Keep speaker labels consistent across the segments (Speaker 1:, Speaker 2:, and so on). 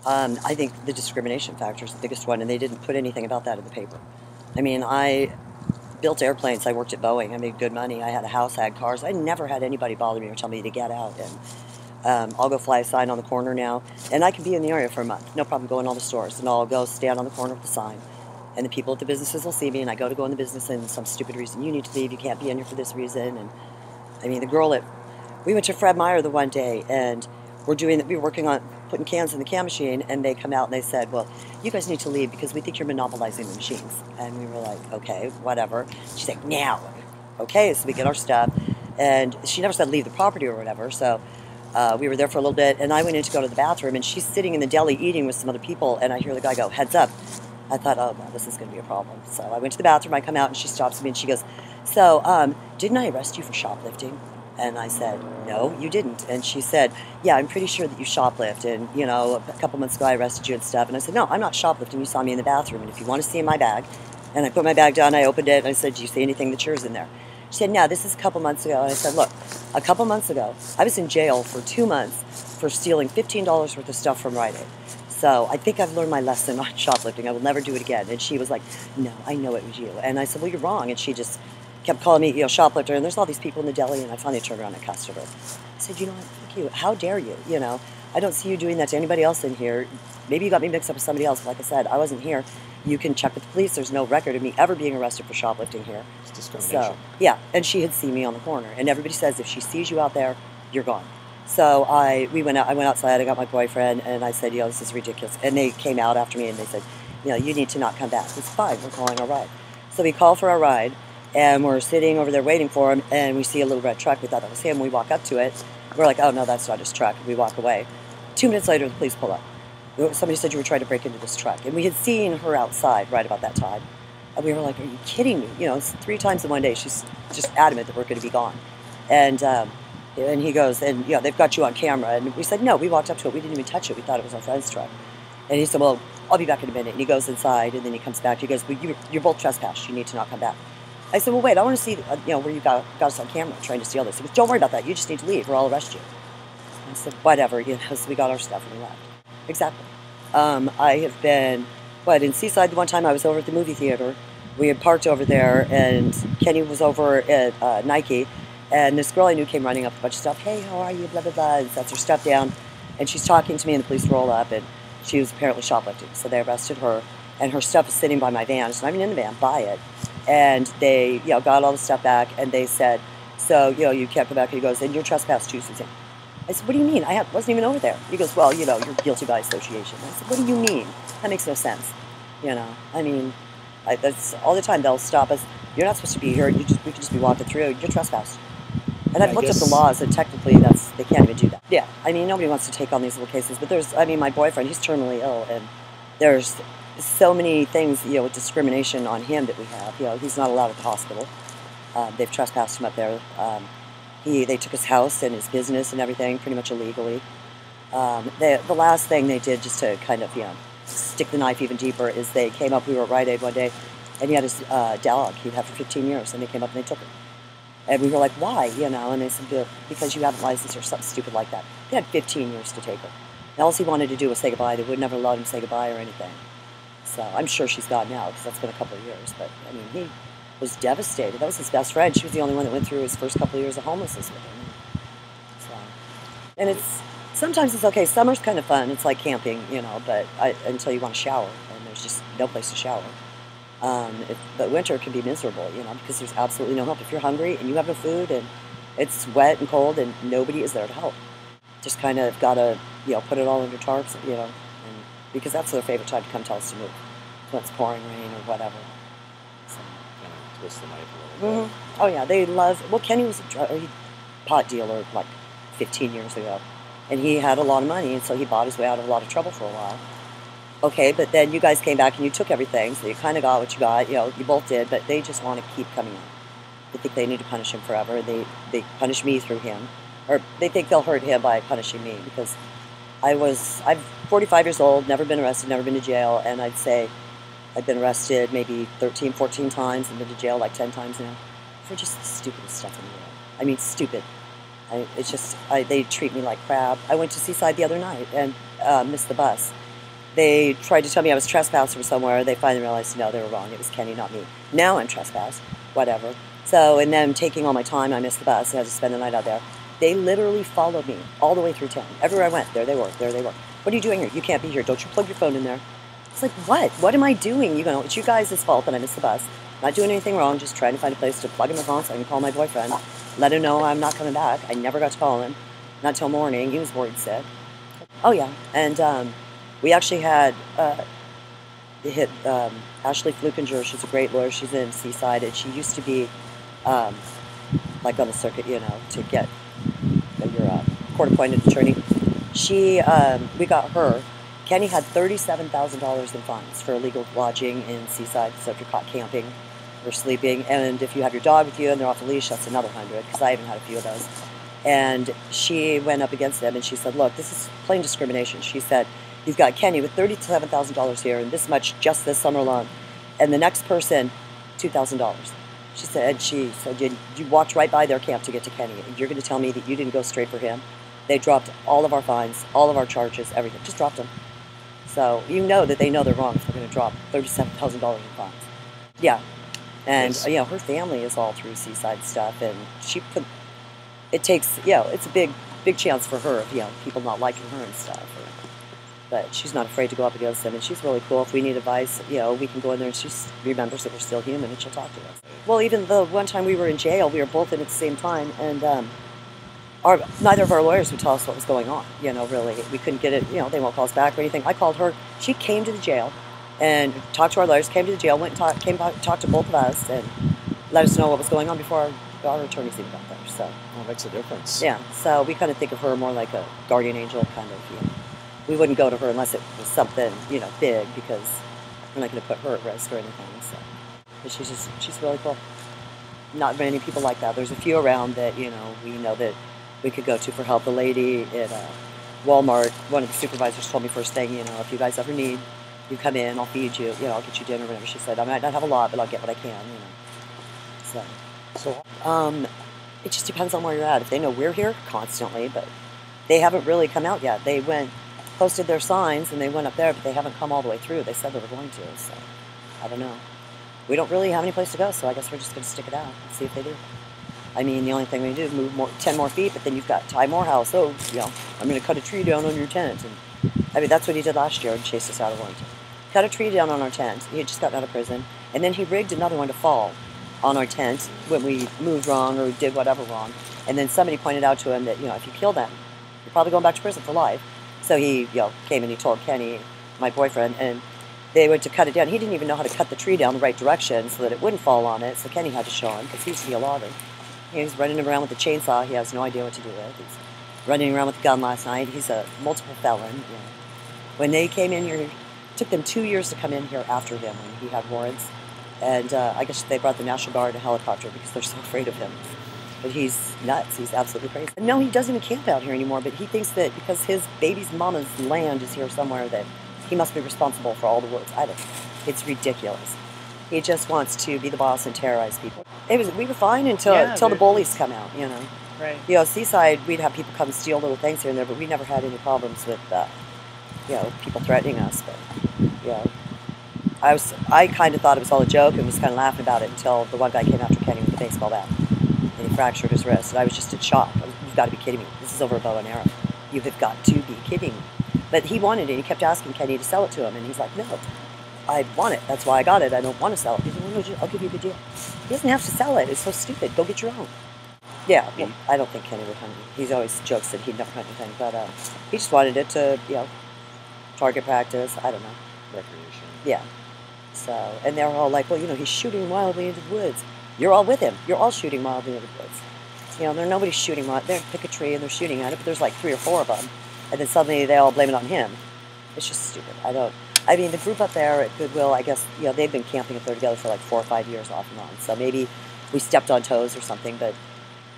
Speaker 1: I think the discrimination factor is the biggest one, and they didn't put anything about that in the paper. I mean, I built airplanes. I worked at Boeing. I made good money. I had a house. I had cars. I never had anybody bother me or tell me to get out. And I'll go fly a sign on the corner now, and I can be in the area for a month. No problem going to all the stores, and I'll go stand on the corner with the sign. And the people at the businesses will see me, and I go in the business, and some stupid reason, you need to leave. You can't be in here for this reason. And I mean, we went to Fred Meyer the one day, and we were working on putting cans in the can machine, and they come out and they said, well, you guys need to leave because we think you're monopolizing the machines. And we were like, okay, whatever. She's like, now. Okay, so we get our stuff, and she never said leave the property or whatever, so we were there for a little bit, and I went in to go to the bathroom, and she's sitting in the deli eating with some other people, and I hear the guy go, heads up. I thought, oh, no, this is going to be a problem. So I went to the bathroom, I come out, and she stops me, and she goes, so, didn't I arrest you for shoplifting? And I said, no, you didn't. And she said, yeah, I'm pretty sure that you shoplift. And, you know, a couple months ago I arrested you and stuff. And I said, no, I'm not shoplifting. You saw me in the bathroom. And if you want to see in my bag. And I put my bag down, I opened it, and I said, do you see anything that's yours in there? She said, no, this is a couple months ago. And I said, look, a couple months ago, I was in jail for 2 months for stealing $15 worth of stuff from Rite Aid. So I think I've learned my lesson on shoplifting. I will never do it again. And she was like, no, I know it was you. And I said, well, you're wrong. And she just kept calling me, you know, shoplifter, and there's all these people in the deli, and I finally turned around and cussed her. I said, you know what, fuck you, how dare you, you know, I don't see you doing that to anybody else in here. Maybe you got me mixed up with somebody else, but like I said, I wasn't here. You can check with the police, there's no record of me ever being arrested for shoplifting here.
Speaker 2: It's discrimination.
Speaker 1: So, yeah, and she had seen me on the corner, and everybody says if she sees you out there, you're gone. So I went outside, I got my boyfriend, and I said, you know, this is ridiculous. And they came out after me, and they said, you know, you need to not come back. It's fine, we're calling our ride. So we call for our ride, and we're sitting over there waiting for him, and we see a little red truck. We thought that was him. We walk up to it. We're like, oh, no, that's not his truck. We walk away. 2 minutes later, the police pull up. Somebody said you were trying to break into this truck. And we had seen her outside right about that time. And we were like, are you kidding me? You know, it's 3 times in one day. She's just adamant that we're going to be gone. And he goes, and, you know, they've got you on camera. And we said, no, we walked up to it. We didn't even touch it. We thought it was our friend's truck. And he said, well, I'll be back in a minute. And he goes inside, and then he comes back. He goes, well, you're both trespassed. You need to not come back. I said, well, wait, I want to see, you know, where you got us on camera trying to steal this. He goes, don't worry about that. You just need to leave or I'll arrest you. I said, whatever, you know, so we got our stuff and we left. Exactly. I have been, in Seaside the one time I was over at the movie theater. We had parked over there, and Kenny was over at Nike, and this girl I knew came running up with a bunch of stuff. Hey, how are you, blah, blah, blah, and sets her stuff down. And she's talking to me, and the police roll up, and she was apparently shoplifting. So they arrested her, and her stuff is sitting by my van. It's not even in the van, by it. And they, you know, got all the stuff back, and they said, so, you know, you can't come back. And he goes, and you're trespassed too, Susan. I said, what do you mean? I wasn't even over there. He goes, well, you know, you're guilty by association. I said, what do you mean? That makes no sense. You know, I mean, that's all the time they'll stop us. You're not supposed to be here. We could just be walking through. You're trespassed. And I've looked at the laws, and technically they can't even do that. Yeah, I mean, nobody wants to take on these little cases, but my boyfriend, he's terminally ill, and there's so many things, you know, with discrimination on him that we have. You know, he's not allowed at the hospital. They've trespassed him up there. They took his house and his business and everything pretty much illegally. The last thing they did, just to kind of, you know, stick the knife even deeper, is they came up. We were at Rite Aid one day, and he had his dog he'd had for 15 years, and they came up and they took him. And we were like, why? You know, and they said, because you haven't licensed or something stupid like that. They had 15 years to take her. And all he wanted to do was say goodbye. They would never let him say goodbye or anything. So I'm sure she's gone now, because that's been a couple of years. But, I mean, he was devastated. That was his best friend. She was the only one that went through his first couple of years of homelessness with him. So, and sometimes it's okay. Summer's kind of fun. It's like camping, you know, but until you want to shower, and there's just no place to shower. But winter can be miserable, you know, because there's absolutely no help. If you're hungry and you have no food and it's wet and cold and nobody is there to help, just kind of got to, you know, put it all under tarps, you know, because that's their favorite time to come tell us to move, when it's pouring rain or whatever. So.
Speaker 2: Kind of twist the knife a little bit.
Speaker 1: Mm-hmm. Oh, yeah, they love, well, Kenny was a pot dealer like 15 years ago, and he had a lot of money, and so he bought his way out of a lot of trouble for a while. Okay, but then you guys came back and you took everything, so you kind of got what you got, you know, you both did, but they just want to keep coming in. They think they need to punish him forever. They punish me through him, or they think they'll hurt him by punishing me, because I'm 45 years old, never been arrested, never been to jail, and I'd say I've been arrested maybe 13, 14 times and been to jail like 10 times now for just the stupidest stuff in the world. I mean, stupid. They treat me like crap. I went to Seaside the other night and missed the bus. They tried to tell me I was trespassed from somewhere. They finally realized, no, they were wrong. It was Kenny, not me. Now I'm trespassed, whatever. So, and then taking all my time, I missed the bus. I had to spend the night out there. They literally followed me all the way through town. Everywhere I went, there they were, there they were. What are you doing here? You can't be here. Don't you plug your phone in there. It's like, what? What am I doing? You know, it's you guys' fault that I missed the bus. Not doing anything wrong, just trying to find a place to plug in my phone so I can call my boyfriend, let him know I'm not coming back. I never got to call him, not till morning. He was worried sick. Oh, yeah. And we actually had Ashley Flukinger. She's a great lawyer. She's in Seaside, and she used to be like on the circuit, you know, to get your court-appointed attorney. We got her. Kenny had $37,000 in fines for illegal lodging in Seaside. So if you're caught camping or sleeping, and if you have your dog with you and they're off the leash, that's another 100. Because I even had a few of those. And she went up against them and she said, "Look, this is plain discrimination." She said, "You've got Kenny with $37,000 here and this much just this summer alone, and the next person, $2,000." She said, "You walked right by their camp to get to Kenny, and you're going to tell me that you didn't go straight for him?" They dropped all of our fines, all of our charges, everything. Just dropped them. So you know that they know they're wrong if they're going to drop $37,000 in fines. Yeah. And,
Speaker 2: Yes.
Speaker 1: you know, her family is all through Seaside stuff, and it takes, you know, it's a big chance for her of, you know, people not liking her and stuff. But she's not afraid to go up against them, and she's really cool. If we need advice, you know, we can go in there, and she remembers that we're still human, and she'll talk to us. Well, even the one time we were in jail, we were both in at the same time, and neither of our lawyers would tell us what was going on. You know, really, we couldn't get it. You know, they won't call us back or anything. I called her. She came to the jail and talked to our lawyers. Came to the jail, talked to both of us, and let us know what was going on before our attorneys even got there. So
Speaker 2: Well, it makes a difference.
Speaker 1: yeah, so we kind of think of her more like a guardian angel, kind of. You know, we wouldn't go to her unless it was something, you know, big, because we're not going to put her at risk or anything. So, but she's really cool. Not many people like that. There's a few around that, you know, we know that we could go to for help. The lady at Walmart, one of the supervisors told me first thing, you know, if you guys ever need, you come in, I'll feed you, you know, I'll get you dinner or whatever. She said, I might not have a lot, but I'll get what I can, you know. So, it just depends on where you're at. If they know we're here constantly, but they haven't really come out yet. They posted their signs and they went up there, but they haven't come all the way through. They said they were going to, so I don't know. We don't really have any place to go, so I guess we're just going to stick it out and see if they do. I mean, the only thing we do is move 10 more feet, but then you've got Ty Morehouse. Oh, you know, I'm going to cut a tree down on your tent. And I mean, that's what he did last year and chased us out of Warrenton. Cut a tree down on our tent. He had just gotten out of prison. And then he rigged another one to fall on our tent when we moved wrong or did whatever wrong. And then somebody pointed out to him that, you know, if you kill them, you're probably going back to prison for life. So he, you know, came and he told Kenny, my boyfriend, and they went to cut it down. He didn't even know how to cut the tree down the right direction so that it wouldn't fall on it. So Kenny had to show him because he used to be a logger. He was running around with a chainsaw. He has no idea what to do with. He's running around with a gun last night. He's a multiple felon. You know. When they came in here, it took them 2 years to come in here after him when he had warrants. And I guess they brought the National Guard and a helicopter because they're so afraid of him. But he's nuts. He's absolutely crazy. No, he doesn't even camp out here anymore, but he thinks that because his baby's mama's land is here somewhere that he must be responsible for all the woods. I don't know. It's ridiculous. He just wants to be the boss and terrorize people. We were fine until the bullies come out, you know.
Speaker 3: Right.
Speaker 1: You know, Seaside, we'd have people come steal little things here and there, but we never had any problems with, you know, people threatening us. But, you know, I kind of thought it was all a joke and was kind of laughing about it until the one guy came after Kenny with a baseball bat and he fractured his wrist. And I was just in shock. You've got to be kidding me. This is over a bow and arrow. You have got to be kidding me. But he wanted it. He kept asking Kenny to sell it to him, and he's like, no. I want it. That's why I got it. I don't want to sell it. He said, well, no, I'll give you a good deal. He doesn't have to sell it. It's so stupid. Go get your own. Yeah, well, I don't think Kenny would hunt. He always jokes that he'd never hunt anything, but he just wanted it to, you know, target practice. I don't know.
Speaker 2: Recreation.
Speaker 1: Yeah. So, and they're all like, well, you know, he's shooting wildly into the woods. You're all with him. You're all shooting wildly into the woods. You know, nobody's shooting. They pick a tree and they're shooting at it, but there's like 3 or 4 of them, and then suddenly they all blame it on him. It's just stupid. I mean, the group up there at Goodwill, I guess, you know, they've been camping up there together for like 4 or 5 years off and on. So maybe we stepped on toes or something, but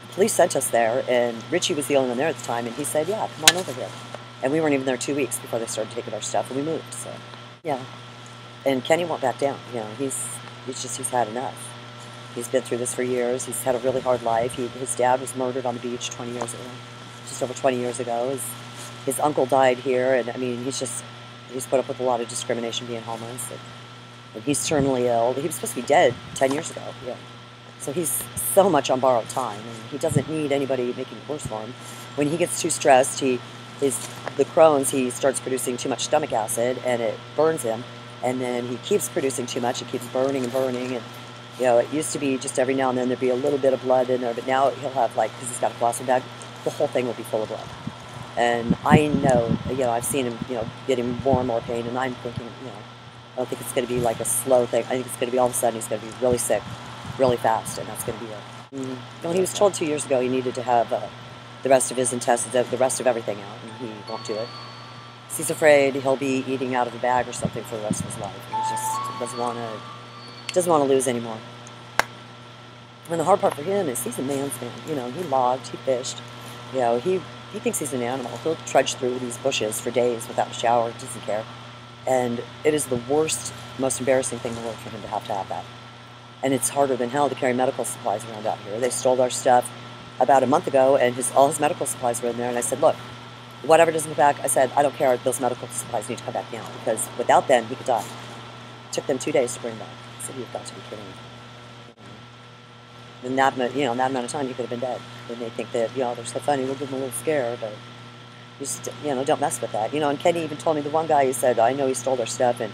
Speaker 1: the police sent us there, and Richie was the only one there at the time, and he said, yeah, come on over here. And we weren't even there 2 weeks before they started taking our stuff, and we moved, so, yeah. And Kenny won't back down, you know, he's had enough. He's been through this for years. He's had a really hard life. His dad was murdered on the beach 20 years ago, just over 20 years ago. His uncle died here, and I mean, He's put up with a lot of discrimination being homeless. And he's terminally ill. He was supposed to be dead 10 years ago. Yeah. So he's so much on borrowed time, and he doesn't need anybody making it worse for him. When he gets too stressed, the Crohn's, he starts producing too much stomach acid, and it burns him. And then he keeps producing too much. It keeps burning and burning. And, you know, it used to be just every now and then there'd be a little bit of blood in there, but now he'll have, like, because he's got a colostomy bag, the whole thing will be full of blood. And I know, you know, I've seen him, you know, getting more and more pain, and I'm thinking, you know, I don't think it's going to be like a slow thing. I think it's going to be all of a sudden he's going to be really sick, really fast, and that's going to be it. Well, he was told 2 years ago he needed to have the rest of his intestines, the rest of everything out, and he won't do it. He's afraid he'll be eating out of a bag or something for the rest of his life. He just doesn't want to lose anymore. And the hard part for him is he's a man's man. You know, he logged, he fished. You know, he thinks he's an animal. He'll trudge through these bushes for days without a shower. He doesn't care. And it is the worst, most embarrassing thing in the world for him to have that. And it's harder than hell to carry medical supplies around out here. They stole our stuff about a month ago, and all his medical supplies were in there. And I said, look, whatever doesn't come back, I said, I don't care. Those medical supplies need to come back now, because without them, he could die. It took them 2 days to bring back. I said, you've got to be kidding me. In that amount of time, he could have been dead. And they think that, you know, they're so funny, we'll give them a little scare, but just, you know, don't mess with that. You know, and Kenny even told me, the one guy, he said, I know he stole their stuff, and,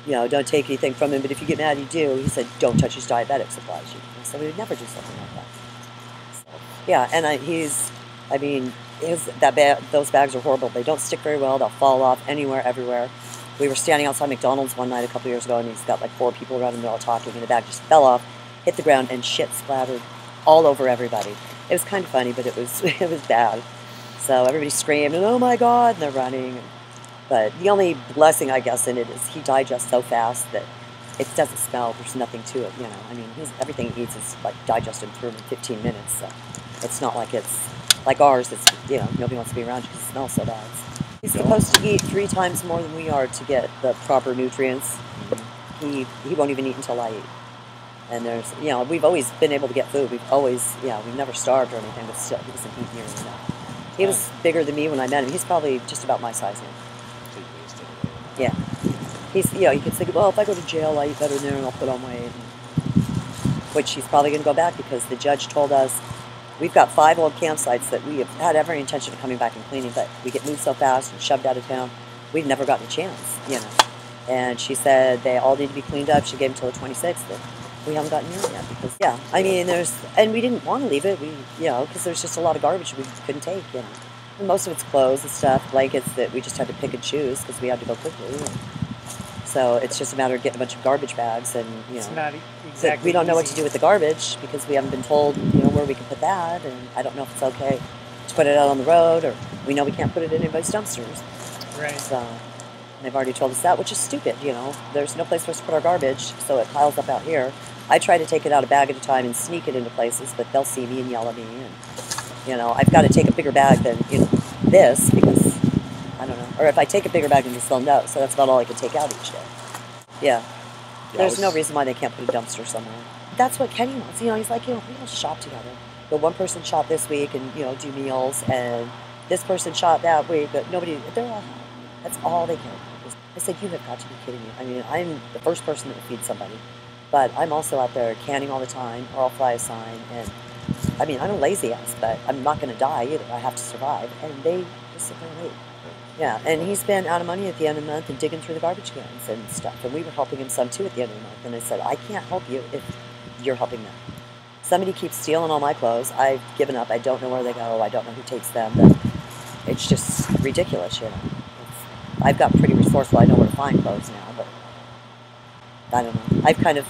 Speaker 1: you know, don't take anything from him, but if you get mad, you do. He said, don't touch his diabetic supplies. So we would never do something like that. So, yeah, and those bags are horrible. They don't stick very well. They'll fall off anywhere, everywhere. We were standing outside McDonald's one night a couple years ago, and he's got like 4 people around him. They're all talking, and the bag just fell off, hit the ground, and shit splattered all over everybody. It was kind of funny, but it was bad. So everybody screamed, and oh my God, and they're running. But the only blessing, I guess, in it is he digests so fast that it doesn't smell. There's nothing to it, you know. I mean, everything he eats is like digested through in 15 minutes. So it's not like it's like ours. It's, you know, nobody wants to be around you because it smells so bad. He's supposed to eat 3 times more than we are to get the proper nutrients. He won't even eat until I eat. And there's, you know, we've always been able to get food. We've always, yeah, we've never starved or anything, but still, he doesn't eat nearly enough. He was bigger than me when I met him. He's probably just about my size now. Yeah. He's, you know, you can think, well, if I go to jail, I eat better there and I'll put on weight. Which he's probably going to go back, because the judge told us we've got 5 old campsites that we have had every intention of coming back and cleaning, but we get moved so fast and shoved out of town, we've never gotten a chance, you know. And she said they all need to be cleaned up. She gave them until the 26th. And we haven't gotten near it yet, because, yeah, I mean, and we didn't want to leave it, you know, because there's just a lot of garbage we couldn't take, you know. And most of it's clothes and stuff, blankets that we just had to pick and choose because we had to go quickly. And so it's just a matter of getting a bunch of garbage bags, and, you know,
Speaker 3: it's not exactly
Speaker 1: we don't know
Speaker 3: easy.
Speaker 1: what to do with the garbage because we haven't been told, you know, where we can put that, and I don't know if it's okay to put it out on the road, or we know we can't put it in anybody's dumpsters.
Speaker 3: Right.
Speaker 1: So they've already told us that, which is stupid, you know. There's no place for us to put our garbage, so it piles up out here. I try to take it out a bag at a time and sneak it into places, but they'll see me and yell at me, and, you know, I've got to take a bigger bag than, you know, this, because, I don't know. Or if I take a bigger bag than this, they'll know, so that's about all I can take out each day. Yeah. There's no reason why they can't put a dumpster somewhere. That's what Kenny wants. You know, he's like, you know, we all shop together. But one person shop this week and, you know, do meals, and this person shop that week, but nobody, they're all happy. That's all they care about. I said, you have got to be kidding me. I mean, I'm the first person that would feed somebody, but I'm also out there canning all the time, or I'll fly a sign, and, I mean, I'm a lazy ass, but I'm not going to die either. I have to survive, and they just sit there and wait. Yeah, and he's been out of money at the end of the month and digging through the garbage cans and stuff, and we were helping him some too at the end of the month, and I said, I can't help you if you're helping them. Somebody keeps stealing all my clothes. I've given up. I don't know where they go. I don't know who takes them, but it's just ridiculous, you know. I've got pretty resourceful. I know where to find clothes now, but I don't know.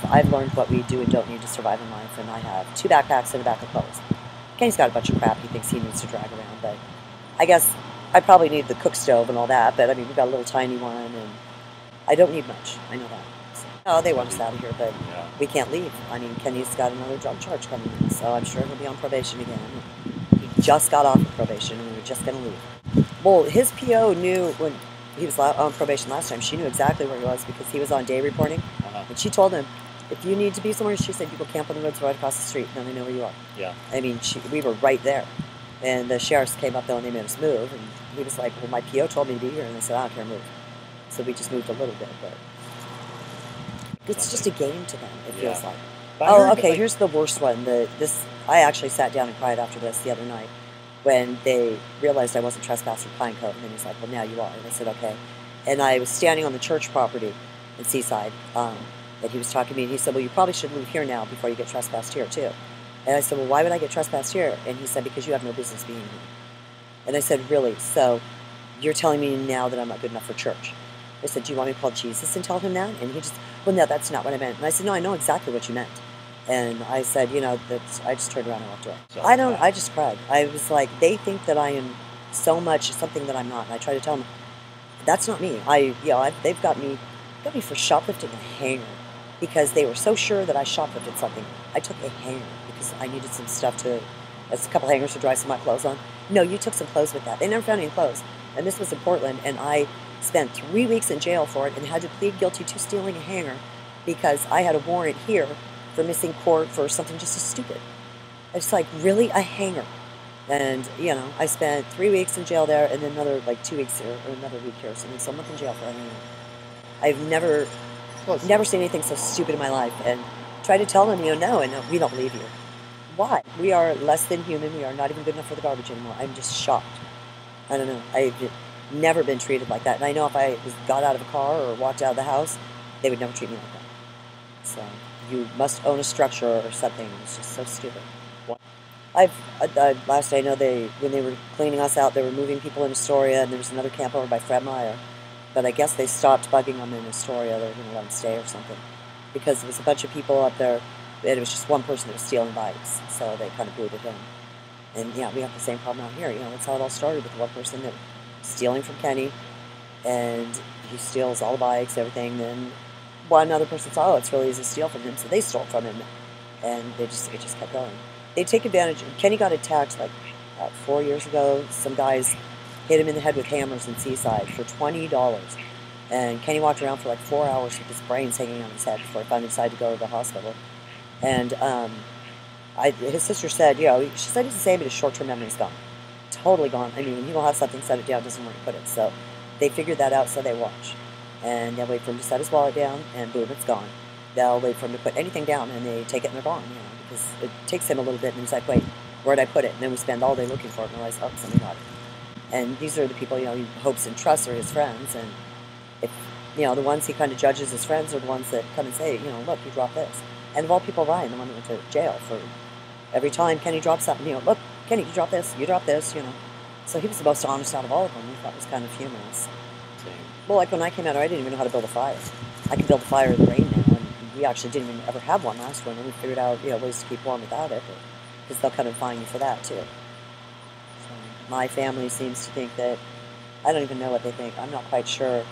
Speaker 1: I've learned what we do and don't need to survive in life, and I have 2 backpacks and a bag of clothes. Kenny's got a bunch of crap he thinks he needs to drag around, but I guess I probably need the cook stove and all that, but I mean, we've got a little tiny one, and I don't need much. I know that. So, oh, they want us out of here, but we can't leave. I mean, Kenny's got another drug charge coming in, so I'm sure he'll be on probation again. He just got off of probation, and we were just going to leave. Well, his PO knew when he was on probation last time. She knew exactly where he was because he was on day reporting, and she told him, if you need to be somewhere, she said, you go camp on the woods right across the street, and then they know where you are. Yeah. I mean, we were right there. And the sheriffs came up, though, and they made us move, and he was like, well, my PO told me to be here, and they said, I don't care, move. So we just moved a little bit, but it's just a game to them, it feels like.
Speaker 2: But I
Speaker 1: Oh,
Speaker 2: heard,
Speaker 1: okay,
Speaker 2: like,
Speaker 1: here's the worst one. I actually sat down and cried after this the other night when they realized I wasn't trespassing Pine Cove. And then he's like, well, now you are. And I said, okay. And I was standing on the church property in Seaside, and he was talking to me, and he said, well, you probably should leave here now before you get trespassed here, too. And I said, well, why would I get trespassed here? And he said, because you have no business being here. And I said, really? So you're telling me now that I'm not good enough for church? I said, do you want me to call Jesus and tell him that? And he just, well, no, that's not what I meant. And I said, no, I know exactly what you meant. And I said, I just turned around and walked away.
Speaker 2: So
Speaker 1: I just cried. I was like, they think that I am so much something that I'm not. And I try to tell them, that's not me. They've got me for shoplifting a hanger because they were so sure that I shoplifted something. I took a hanger because I needed some stuff that's a couple hangers to dry some of my clothes on. No, you took some clothes with that. They never found any clothes. And this was in Portland, and I spent 3 weeks in jail for it and had to plead guilty to stealing a hanger because I had a warrant here for missing court for something just as stupid. It's like, really? A hanger? And, I spent 3 weeks in jail there and then another, 2 weeks here, or another week here or something. So a month in jail for a hanger. I've never seen anything so stupid in my life. And try to tell them, no, and no, we don't believe you. Why? We are less than human. We are not even good enough for the garbage anymore. I'm just shocked. I don't know. I've never been treated like that. And I know if I got out of a car or walked out of the house, they would never treat me like that. So you must own a structure or something. It's just so stupid. Last I know, when they were cleaning us out, they were moving people in Astoria, and there was another camp over by Fred Meyer. But I guess they stopped bugging them in Astoria. They were going to let them stay or something. Because there was a bunch of people up there, and it was just one person that was stealing bikes. So they kind of booted him. And yeah, we have the same problem out here. That's how it all started with one person that was stealing from Kenny, and he steals all the bikes, everything. Then one other person saw, oh, it's really easy to steal from him, so they stole from him, and it just kept going. They take advantage. Kenny got attacked 4 years ago. Some guys hit him in the head with hammers in Seaside for $20, and Kenny walked around for 4 hours with his brains hanging on his head before he finally decided to go to the hospital. And his sister said, she said he's the same, but his short-term memory's gone. Totally gone. I mean, he will have something, set it down, doesn't know where to put it. So they figured that out, so they watch. And they'll wait for him to set his wallet down, and boom, it's gone. They'll wait for him to put anything down, and they take it and they're gone, because it takes him a little bit, and he's like, wait, where'd I put it? And then we spend all day looking for it and realize, oh, somebody got it. And these are the people, he hopes and trusts are his friends, and if, the ones he kind of judges as friends are the ones that come and say, look, you dropped this. And of all people, Ryan, the one that went to jail for every time Kenny dropped something, look, Kenny, you dropped this, So he was the most honest out of all of them. We thought it was kind of humorous. Well, when I came out, I didn't even know how to build a fire. I can build a fire in the rain now, and we actually didn't even ever have one last winter. We figured out, ways to keep warm without it, because they'll come and fine you for that, too. So my family seems to think that, I don't even know what they think. I'm not quite sure.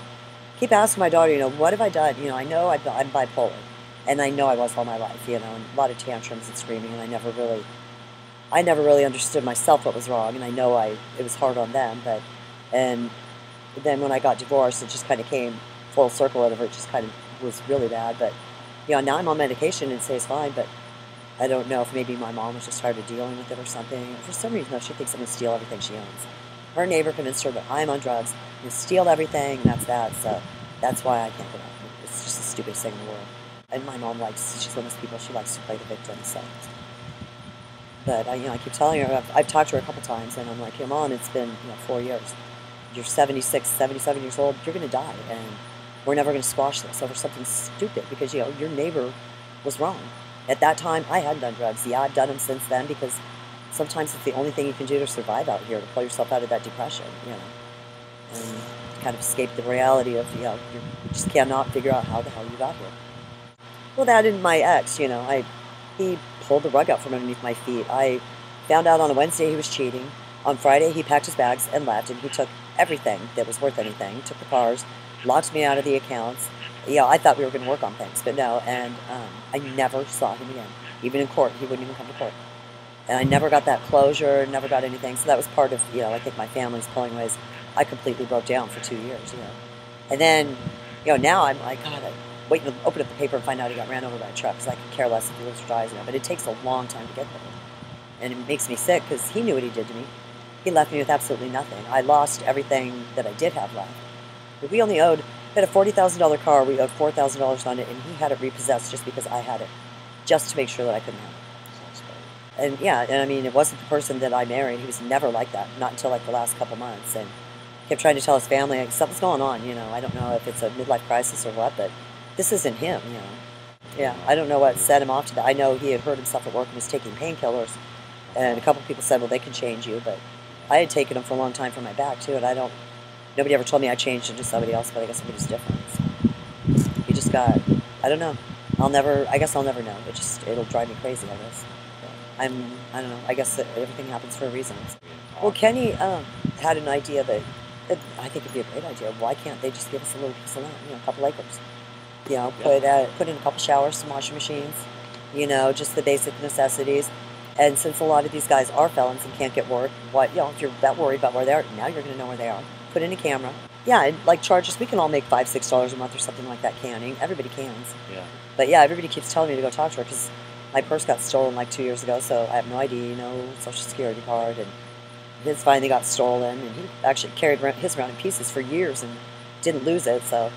Speaker 1: Keep asking my daughter, what have I done? I know I'm bipolar, and I know I was all my life, and a lot of tantrums and screaming, and I never really understood myself what was wrong, and I know it was hard on them, and then when I got divorced, it just kind of came full circle over. It just kind of was really bad, but now I'm on medication and it stays fine, but I don't know if maybe my mom was just tired of dealing with it or something. For some reason, though, she thinks I'm going to steal everything she owns. Her neighbor convinced her that I'm on drugs, and steal everything, and that's that, so that's why I can't get out. It's just the stupidest thing in the world. And my mom she's one of those people, she likes to play the victim, so. But, I keep telling her, I've talked to her a couple times, and I'm like, Mom, it's been, 4 years. You're 76, 77 years old, you're going to die, and we're never going to squash this over something stupid, because, your neighbor was wrong. At that time, I hadn't done drugs. Yeah, I've done them since then, because sometimes it's the only thing you can do to survive out here, to pull yourself out of that depression, and kind of escape the reality of, you just cannot figure out how the hell you got here. Well, that and my ex, he pulled the rug out from underneath my feet. I found out on a Wednesday he was cheating. On Friday, he packed his bags and left, and he took everything that was worth anything. He took the cars, locked me out of the accounts. I thought we were going to work on things, but no, and I never saw him again. Even in court, he wouldn't even come to court. And I never got that closure, never got anything. So that was part of, I think my family's pulling ways. I completely broke down for 2 years, And then, now I'm like, God, I'm waiting to open up the paper and find out he got ran over by a truck, because I could care less if he lives or dies, But it takes a long time to get there. And it makes me sick, because he knew what he did to me. He left me with absolutely nothing. I lost everything that I did have left. But we only owed We had a $40,000 car. We owed $4,000 on it, and he had it repossessed just because I had it, just to make sure that I couldn't have it.
Speaker 2: Sounds bad.
Speaker 1: And yeah, and I mean, it wasn't the person that I married. He was never like that, not until like the last couple months. And kept trying to tell his family, like, something's going on, you know. I don't know if it's a midlife crisis or what, but this isn't him, you know. Yeah, I don't know what set him off to that. I know he had hurt himself at work and was taking painkillers. And a couple of people said, well, they can change you. But I had taken them for a long time for my back, too. And nobody ever told me I changed into somebody else, but I guess somebody's different. So he just got, I don't know. I guess I'll never know. It'll drive me crazy, I guess. I don't know. I guess that everything happens for a reason. Well, Kenny had an idea that I think it'd be a great idea. Why can't they just give us a little piece of land, you know, a couple acres? You know, put in a couple showers, some washing machines, you know, just the basic necessities. And since a lot of these guys are felons and can't get work, if you're that worried about where they are, now you're going to know where they are. Put in a camera. Yeah, and like charge us. We can all make $5, $6 a month or something like that canning. Everybody cans.
Speaker 2: Yeah.
Speaker 1: But yeah, everybody keeps telling me to go talk to her because my purse got stolen like 2 years ago, so I have no ID, no social security card, and his finally got stolen, and he actually carried his around in pieces for years and didn't lose it, so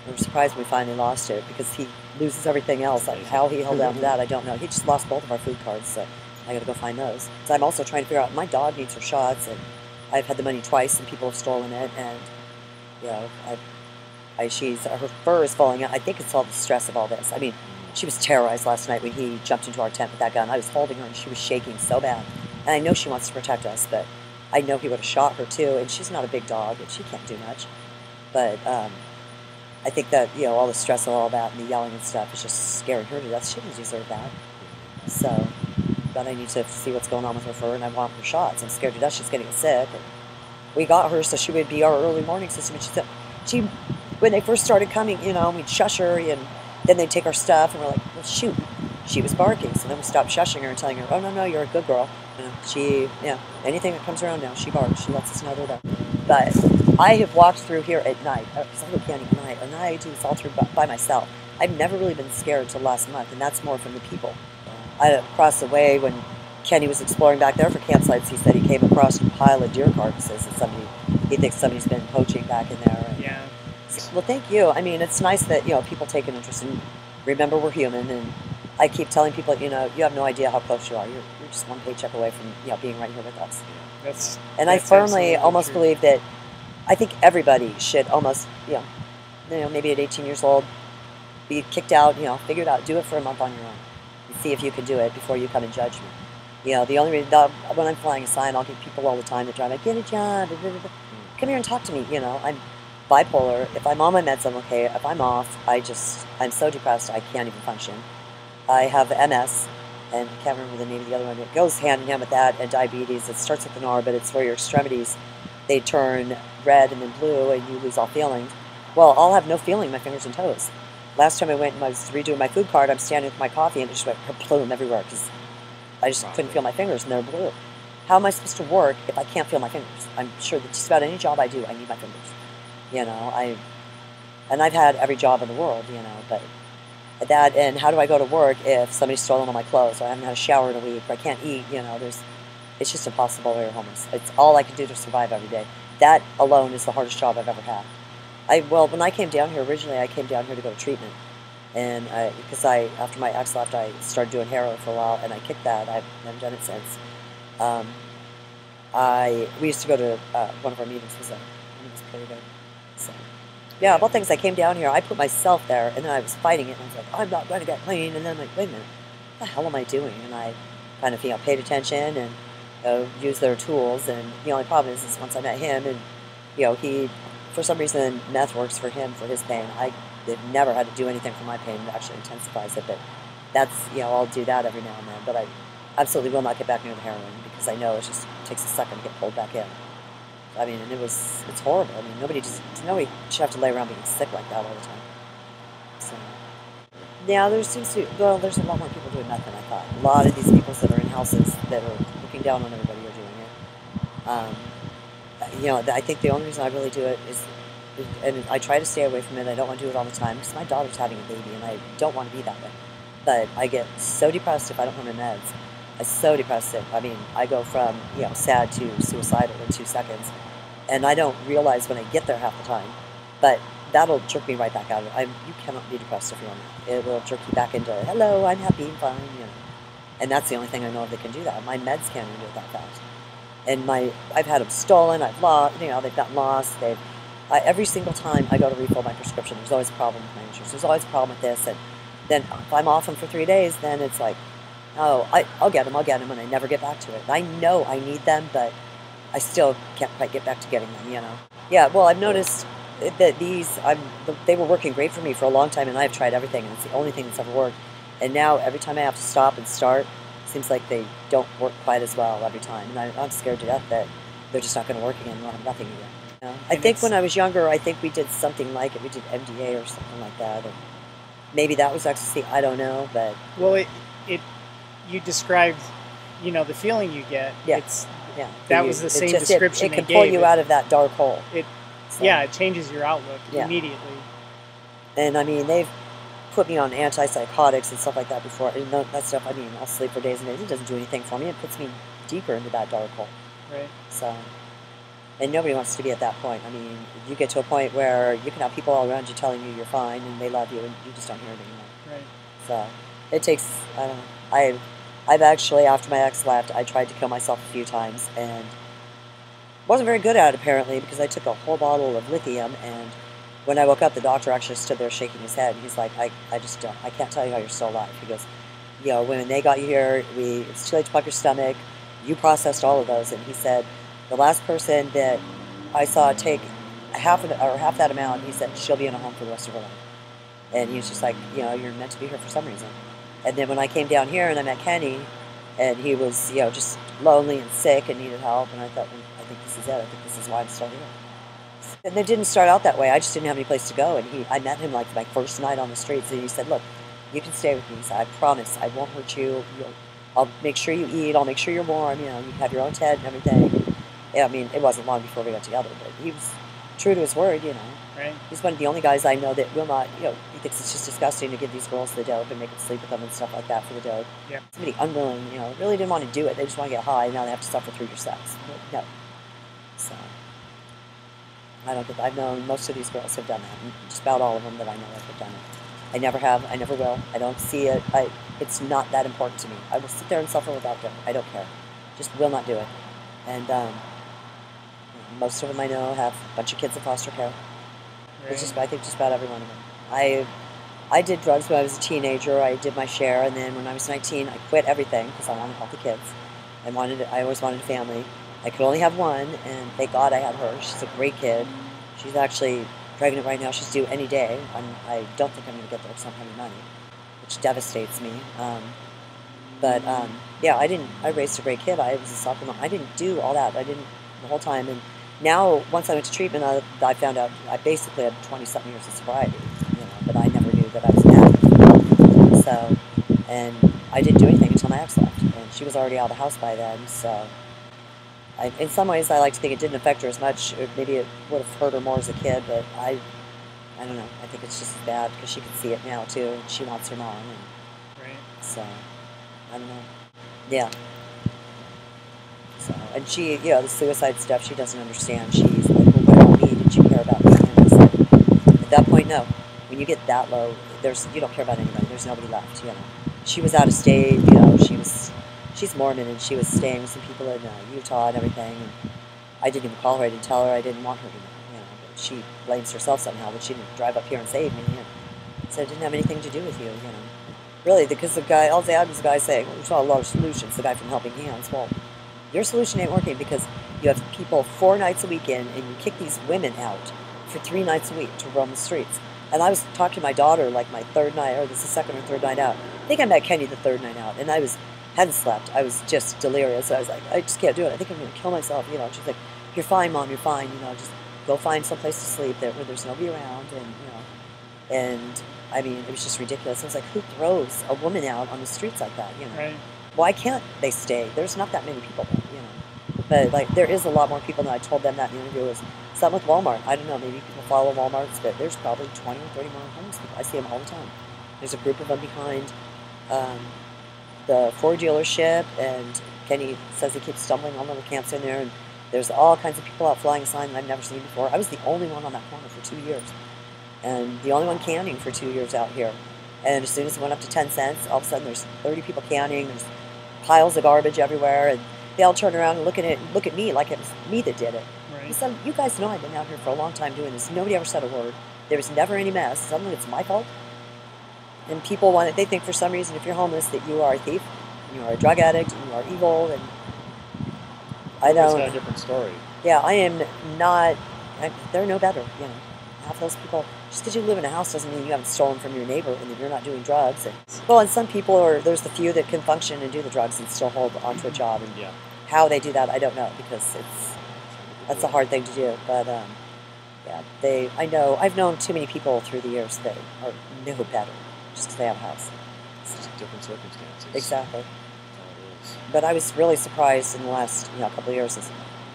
Speaker 1: we were surprised when we finally lost it because he loses everything else. Like how he held out to that, I don't know. He just lost both of our food cards, so I got to go find those. So I'm also trying to figure out, my dog needs her shots, and I've had the money twice, and people have stolen it, and you know, her fur is falling out. I think it's all the stress of all this. I mean, she was terrorized last night when he jumped into our tent with that gun. I was holding her, and she was shaking so bad. And I know she wants to protect us, but I know he would have shot her too. And she's not a big dog, and she can't do much. But I think that, you know, all the stress of all that and the yelling and stuff is just scaring her to death. She doesn't deserve that. So, but I need to see what's going on with her fur, and I want her shots. I'm scared to death she's going to get sick. And we got her so she would be our early morning system. And when they first started coming, you know, we'd shush her, and then they'd take our stuff, and we're like, well, shoot. She was barking, so then we stopped shushing her and telling her, oh, no, you're a good girl. You know, anything that comes around now, she barks. She lets us know they're there. But I have walked through here at night, because I go candy at night, and I do this all through by myself. I've never really been scared until last month, and that's more from the people. Across the way, when Kenny was exploring back there for campsites, he said he came across a pile of deer carcasses, and he thinks somebody's been poaching back in there. And,
Speaker 3: yeah.
Speaker 1: Well, thank you. I mean, it's nice that, you know, people take an interest in, remember we're human, and I keep telling people, you know, you have no idea how close you are. You're just one paycheck away from, you know, being right here with us.
Speaker 3: That's
Speaker 1: I firmly almost believe that I think everybody should almost, you know, maybe at 18 years old, be kicked out, you know, figure it out, do it for a month on your own, and see if you can do it before you come and judge me. You know, the only reason, when I'm flying a sign, I'll get people all the time that drive, like, get a job, come here and talk to me. You know, I'm bipolar. If I'm on my meds, I'm okay. If I'm off, I'm so depressed I can't even function. I have MS, and I can't remember the name of the other one. It goes hand in hand with that and diabetes. It starts with an R, but it's where your extremities, they turn red and then blue, and you lose all feeling. Well, I'll have no feeling in my fingers and toes. Last time I went and I was redoing my food card, I'm standing with my coffee, and it just went plume everywhere because I just couldn't feel my fingers, and they're blue. How am I supposed to work if I can't feel my fingers? I'm sure that just about any job I do, I need my fingers. You know, I've had every job in the world, you know, but that, and how do I go to work if somebody's stolen all my clothes, or I haven't had a shower in a week, or I can't eat, you know, it's just impossible when you're homeless. It's all I can do to survive every day. That alone is the hardest job I've ever had. When I came down here originally, I came down here to go to treatment. And because after my ex left, I started doing heroin for a while, and I kicked that. I haven't done it since. We used to go to one of our meetings was pretty good. So, yeah, of all things, I came down here. I put myself there, and then I was fighting it, and I was like, I'm not going to get clean. And then I'm like, wait a minute, what the hell am I doing? And I kind of, you know, paid attention and used their tools. And the only problem is once I met him, and you know, for some reason, meth works for him for his pain. They've never had to do anything for my pain. It actually intensifies it, but that's, you know, I'll do that every now and then. But I absolutely will not get back near the heroin because I know it takes a second to get pulled back in. I mean, and it's horrible. I mean, nobody should have to lay around being sick like that all the time. So, yeah, there's a lot more people doing meth than I thought. A lot of these people that are in houses that are looking down on everybody are doing it. You know, I think the only reason I really do it is, and I try to stay away from it. I don't want to do it all the time because my daughter's having a baby, and I don't want to be that way. But I get so depressed if I don't have my meds. I'm so depressed that, I mean, I go from, you know, sad to suicidal in 2 seconds. And I don't realize when I get there half the time. But that'll jerk me right back out of it. You cannot be depressed if you're on that. It will jerk you back into, hello, I'm happy and fine, you know. And that's the only thing I know of that can do that. My meds can't even do it that fast. And I've had them stolen, I've lost, you know, they've gotten lost. Every single time I go to refill my prescription, there's always a problem with my insurance. There's always a problem with this. And then if I'm off them for 3 days, then it's like, oh, I'll get them, and I never get back to it. I know I need them, but I still can't quite get back to getting them, you know. Yeah, well, I've noticed that they were working great for me for a long time, and I've tried everything, and it's the only thing that's ever worked. And now every time I have to stop and start, it seems like they don't work quite as well every time. And I'm scared to death that they're just not going to work again, and I'll have nothing again. You know? I think when I was younger, I think we did something like it. We did MDA or something like that. Or maybe that was ecstasy, I don't know, but...
Speaker 3: Well, you described, you know, the feeling you get.
Speaker 1: Yeah.
Speaker 3: That was the same description
Speaker 1: it can pull you out of that dark hole.
Speaker 3: Yeah, it changes your outlook immediately.
Speaker 1: And I mean, they've put me on antipsychotics and stuff like that before. And that stuff, I mean, I'll sleep for days and days. It doesn't do anything for me. It puts me deeper into that dark hole.
Speaker 3: Right.
Speaker 1: So, and nobody wants to be at that point. I mean, you get to a point where you can have people all around you telling you you're fine and they love you and you just don't hear it anymore.
Speaker 3: Right.
Speaker 1: So, it takes, I don't know. I've actually, after my ex left, I tried to kill myself a few times and wasn't very good at it apparently because I took a whole bottle of lithium, and when I woke up, the doctor actually stood there shaking his head. He's like, I can't tell you how you're still alive. He goes, you know, when they got you here, it's too late to plug your stomach. You processed all of those. And he said, the last person that I saw take half that amount, he said, she'll be in a home for the rest of her life. And he was just like, you know, you're meant to be here for some reason. And then when I came down here and I met Kenny, and he was, you know, just lonely and sick and needed help, and I thought, well, I think this is it. I think this is why I'm still here. And it didn't start out that way. I just didn't have any place to go. And I met him like my first night on the streets, and he said, look, you can stay with me. He said, I promise I won't hurt you. I'll make sure you eat. I'll make sure you're warm. You know, you have your own tent and everything. Yeah, I mean, it wasn't long before we got together, but he was true to his word, you know.
Speaker 3: Right.
Speaker 1: He's one of the only guys I know that will not, you know, he thinks it's just disgusting to give these girls the dope and make them sleep with them and stuff like that for the dope.
Speaker 3: Yeah.
Speaker 1: Somebody unwilling, you know, really didn't want to do it. They just want to get high, and now they have to suffer through your sex. No. So, I've known most of these girls have done that. And just about all of them that I know of have done it. I never have. I never will. I don't see it. It's not that important to me. I will sit there and suffer without dope. I don't care. Just will not do it. And most of them I know have a bunch of kids in foster care.
Speaker 3: Right.
Speaker 1: I think just about every one of them. I did drugs when I was a teenager. I did my share, and then when I was 19, I quit everything because I wanted to help the kids. I always wanted a family. I could only have one, and thank God I had her. She's a great kid. She's actually pregnant right now. She's due any day. I don't think I'm going to get there because I don't have any money, which devastates me. Yeah, I raised a great kid. I was a soccer mom. I didn't do all that. I didn't the whole time. And now, once I went to treatment, I found out I basically had 20-something years of sobriety, you know, but I never knew that I was an addict. So, and I didn't do anything until my ex left, and she was already out of the house by then. So, in some ways, I like to think it didn't affect her as much. Maybe it would have hurt her more as a kid, but I don't know. I think it's just as bad because she can see it now too, and she wants her mom.
Speaker 3: Right.
Speaker 1: So, I don't know. Yeah. So, and she, you know, the suicide stuff, she doesn't understand. She's like, well, what about me? Did you care about me? And it's like, at that point, no. When you get that low, you don't care about anybody. There's nobody left, you know. She was out of state, you know, she's Mormon, and she was staying with some people in Utah and everything. And I didn't even call her. I didn't tell her. I didn't want her to know, you know. But she blames herself somehow, but she didn't drive up here and save me. And so it didn't have anything to do with you, you know. Really, because the guy, all they had was a guy saying, well, we saw a lot of solutions, the guy from Helping Hands. Well, your solution ain't working because you have people 4 nights a week in, and you kick these women out for 3 nights a week to roam the streets. And I was talking to my daughter like my 3rd night, or this is the 2nd or 3rd night out. I think I met Kenny the 3rd night out, and I hadn't slept. I was just delirious. I was like, I just can't do it. I think I'm going to kill myself. You know, she's like, you're fine, Mom, you're fine. You know, just go find someplace to sleep where there's nobody around, and you know, and I mean, it was just ridiculous. I was like, who throws a woman out on the streets like that? You know.
Speaker 3: Right.
Speaker 1: Why can't they stay? There's not that many people there, you know. But, like, there is a lot more people, and I told them that in the interview. Was something with Walmart. I don't know, maybe people follow Walmarts, but there's probably 20 or 30 more homeless people. I see them all the time. There's a group of them behind the Ford dealership, and Kenny says he keeps stumbling on little camps in there, and there's all kinds of people out flying a sign that I've never seen before. I was the only one on that corner for 2 years. and the only one canning for 2 years out here. And as soon as it went up to 10 cents, all of a sudden there's 30 people canning. There's piles of garbage everywhere, and they all turn around and look at me like it was me that did it. I
Speaker 3: Right.
Speaker 1: said, you guys know I've been out here for a long time doing this. Nobody ever said a word. There was never any mess. Suddenly it's my fault. And people want it. They think for some reason if you're homeless that you are a thief, and you are a drug addict, and you are evil. And I
Speaker 2: Everybody's
Speaker 1: don't.
Speaker 2: got a different story.
Speaker 1: Yeah, I am not. They're no better. Half those people. Just because you live in a house doesn't mean you haven't stolen from your neighbor and that you're not doing drugs. And some people are. There's the few that can function and do the drugs and still hold onto a job. And
Speaker 2: Yeah.
Speaker 1: how they do that, I don't know, because that's a hard thing to do. But yeah, I know. I've known too many people through the years that are no better just because they have a house.
Speaker 2: It's just different circumstances.
Speaker 1: Exactly.
Speaker 2: That's all it is.
Speaker 1: But I was really surprised in the last couple of years. As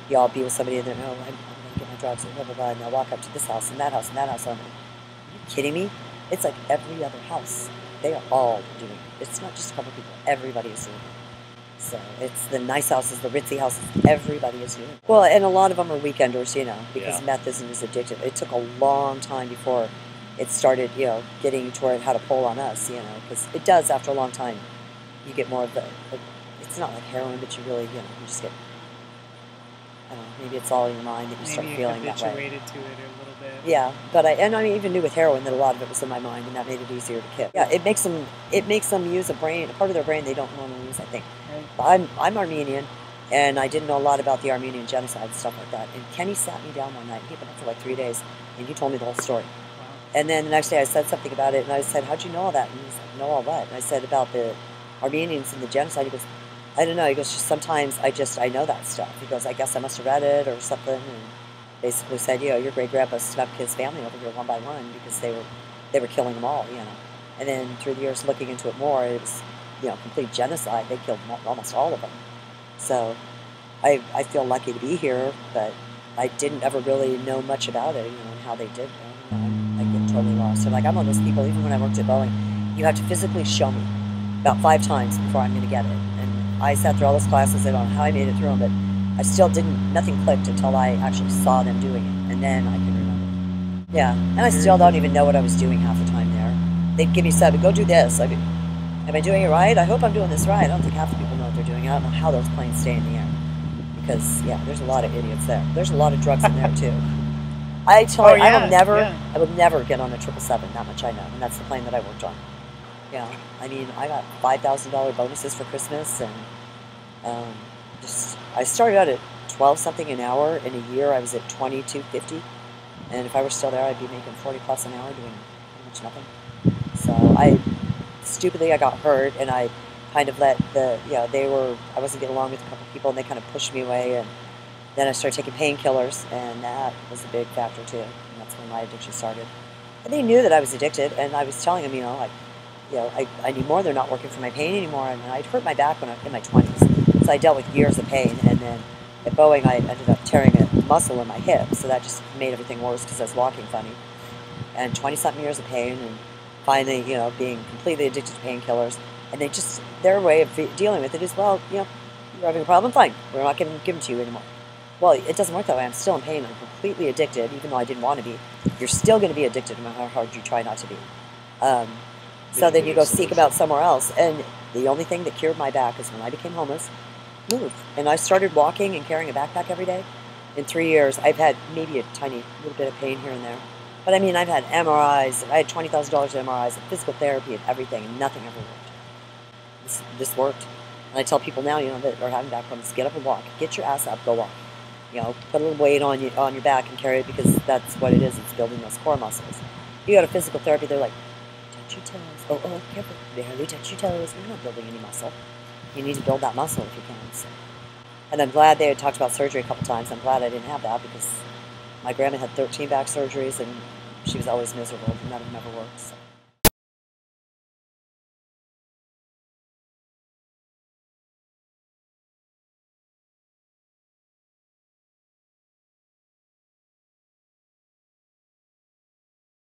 Speaker 1: y'all be with somebody and they're, I'm going to get my drugs and blah blah blah, and they'll walk up to this house and that house and that house. I'm like, are you kidding me? It's like every other house. They are all doing it. It's not just a couple of people. Everybody is doing it. So it's the nice houses, the ritzy houses. Everybody is doing it. Well, and a lot of them are weekenders, because
Speaker 2: Yeah.
Speaker 1: meth isn't as addictive. It took a long time before it started, getting to where it had a pull on us, because it does after a long time. You get more of it's not like heroin, but you really, you just get, I don't know, maybe it's all in your mind that you start
Speaker 3: Maybe
Speaker 1: feeling
Speaker 3: you
Speaker 1: that way.
Speaker 3: habituated to it a little bit.
Speaker 1: Yeah, but I even knew with heroin that a lot of it was in my mind, and that made it easier to kick. Yeah, it makes them use a part of their brain they don't normally use, I think.
Speaker 3: Right.
Speaker 1: I'm Armenian, and I didn't know a lot about the Armenian genocide and stuff like that. And Kenny sat me down one night. He'd been up for like 3 days, and he told me the whole story.
Speaker 3: Wow.
Speaker 1: And then the next day I said something about it, and I said, how'd you know all that? And he's like, know all what? And I said about the Armenians and the genocide. He goes, I don't know. He goes, just sometimes I know that stuff. He goes, I guess I must have read it or something. And basically said, your great-grandpa snuck his family over here one by one because they were killing them all, And then through the years looking into it more, it was, complete genocide. They killed almost all of them. So I feel lucky to be here, but I didn't ever really know much about it, and how they did it. I get totally lost. And like, I'm one of those people, even when I worked at Boeing, you have to physically show me about 5 times before I'm going to get it. And I sat through all those classes. I don't know how I made it through them, but I still nothing clicked until I actually saw them doing it. And then I can remember. Yeah. And I still don't even know what I was doing half the time there. They'd give me stuff, go do this. Am I doing it right? I hope I'm doing this right. I don't think half the people know what they're doing. I don't know how those planes stay in the air. Because, there's a lot of idiots there. There's a lot of drugs in there, too. I tell you, I will never get on a 777. That much I know. And that's the plane that I worked on. Yeah. I mean, I got $5,000 bonuses for Christmas. And I started out at 12-something an hour. In a year, I was at $22.50. And if I were still there, I'd be making $40+ an hour doing pretty much nothing. So stupidly, I got hurt, and I kind of let I wasn't getting along with a couple people, and they kind of pushed me away, and then I started taking painkillers, and that was a big factor too, and that's when my addiction started. And they knew that I was addicted, and I was telling them, I need more. They're not working for my pain anymore, and I'd hurt my back when I was in my 20s, so I dealt with years of pain, and then at Boeing, I ended up tearing a muscle in my hip, so that just made everything worse because I was walking funny, and 20-something years of pain, and finally, being completely addicted to painkillers. And their way of dealing with it is, well, you're having a problem, fine. We're not going to give them to you anymore. Well, it doesn't work that way. I'm still in pain. I'm completely addicted, even though I didn't want to be. You're still going to be addicted no matter how hard you try not to be. So then you go seek them out somewhere else. And the only thing that cured my back is when I became homeless, moved. And I started walking and carrying a backpack every day. In 3 years, I've had maybe a tiny little bit of pain here and there. But I mean, I've had MRIs. I had $20,000 in MRIs, and physical therapy, and everything, and nothing ever worked. This worked. And I tell people now, that are having back problems, get up and walk. Get your ass up, go walk. Put a little weight on your back and carry it, because that's what it is. It's building those core muscles. You go to physical therapy, they're like, touch your toes. Oh, careful. Barely touch your toes. You're not building any muscle. You need to build that muscle if you can. So. And I'm glad they had talked about surgery a couple times. I'm glad I didn't have that, because my grandma had 13 back surgeries, and she was always miserable. None of them ever worked. So.